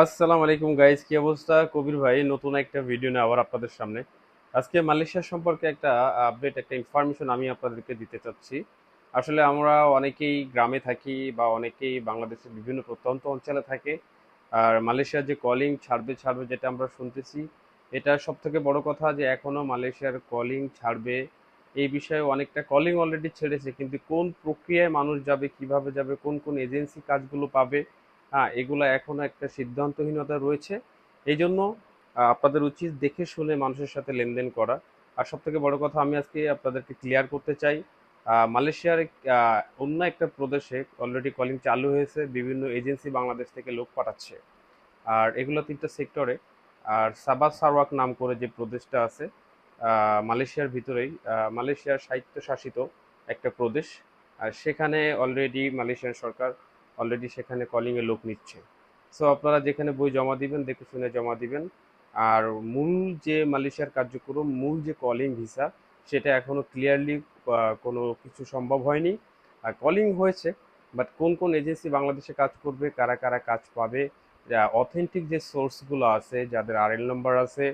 আসসালামু আলাইকুম গাইজ, কি অবস্থা? কবির ভাই নতুন একটা ভিডিও নিয়ে আবার আপনাদের সামনে। আজকে মালয়েশিয়া সম্পর্কে একটা আপডেট, একটা ইনফরমেশন আমি আপনাদেরকে দিতে চাচ্ছি। আসলে আমরা অনেকেই গ্রামে থাকি বা অনেকেই বাংলাদেশের বিভিন্ন প্রত্যন্ত অঞ্চলে থাকে। আর মালয়েশিয়ার যে কলিং ছাড়বে ছাড়বে যেটা আমরা শুনতেছি, এটা সব থেকে বড় কথা যে এখনো মালয়েশিয়ার কলিং ছাড়বে এই বিষয়ে অনেকটা কলিং অলরেডি ছেড়েছে, কিন্তু কোন প্রক্রিয়ায় মানুষ যাবে, কিভাবে যাবে, কোন কোন এজেন্সি কাজগুলো পাবে, হ্যাঁ, এগুলো এখনো একটা সিদ্ধান্তহীনতা রয়েছে। এই জন্য আপনাদের উচিত দেখে শুনে মানুষের সাথে লেনদেন করা। আর সব থেকে বড় কথা আমি আজকে আপনাদেরকে ক্লিয়ার করতে চাই, মালয়েশিয়ার অন্য একটা প্রদেশে অলরেডি কলিং চালু হয়েছে, বিভিন্ন এজেন্সি বাংলাদেশ থেকে লোক পাঠাচ্ছে। আর এগুলো তিনটা সেক্টরে। আর সাবা সারওয়াক নাম করে যে প্রদেশটা আছে মালয়েশিয়ার ভিতরেই, মালয়েশিয়ার স্বায়ত্তশাসিত একটা প্রদেশ। আর সেখানে অলরেডি মালয়েশিয়ান সরকার অলরেডি সেখানে কলিংয়ে লোক নিচ্ছে। সো আপনারা যেখানে বই জমা দিবেন দেখে শুনে জমা দিবেন। আর মূল যে মালয়েশিয়ার কার্যক্রম, মূল যে কলিং ভিসা, সেটা এখনো ক্লিয়ারলি কোনো কিছু সম্ভব হয়নি। আর কলিং হয়েছে, বাট কোন কোন এজেন্সি বাংলাদেশে কাজ করবে, কারা কারা কাজ পাবে, অথেন্টিক যে সোর্সগুলো আছে, যাদের আরএল নাম্বার আছে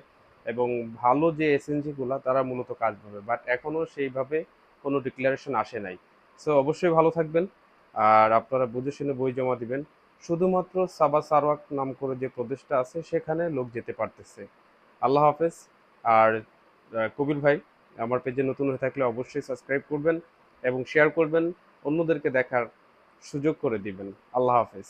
এবং ভালো যে এসএনজিগুলো, তারা মূলত কাজ পাবে, বাট এখনও সেইভাবে কোনো ডিক্লারেশন আসে নাই। সো অবশ্যই ভালো থাকবেন। আর আপনারা বুঝে শুনে বই জমা দিবেন। শুধুমাত্র সাবা সারওয়াক নাম করে যে প্রদেশটা আছে সেখানে লোক যেতে পারতেছে। আল্লাহ হাফেজ। আর কবির ভাই, আমার পেজে নতুন হয়ে থাকলে অবশ্যই সাবস্ক্রাইব করবেন এবং শেয়ার করবেন, অন্যদেরকে দেখার সুযোগ করে দিবেন। আল্লাহ হাফেজ।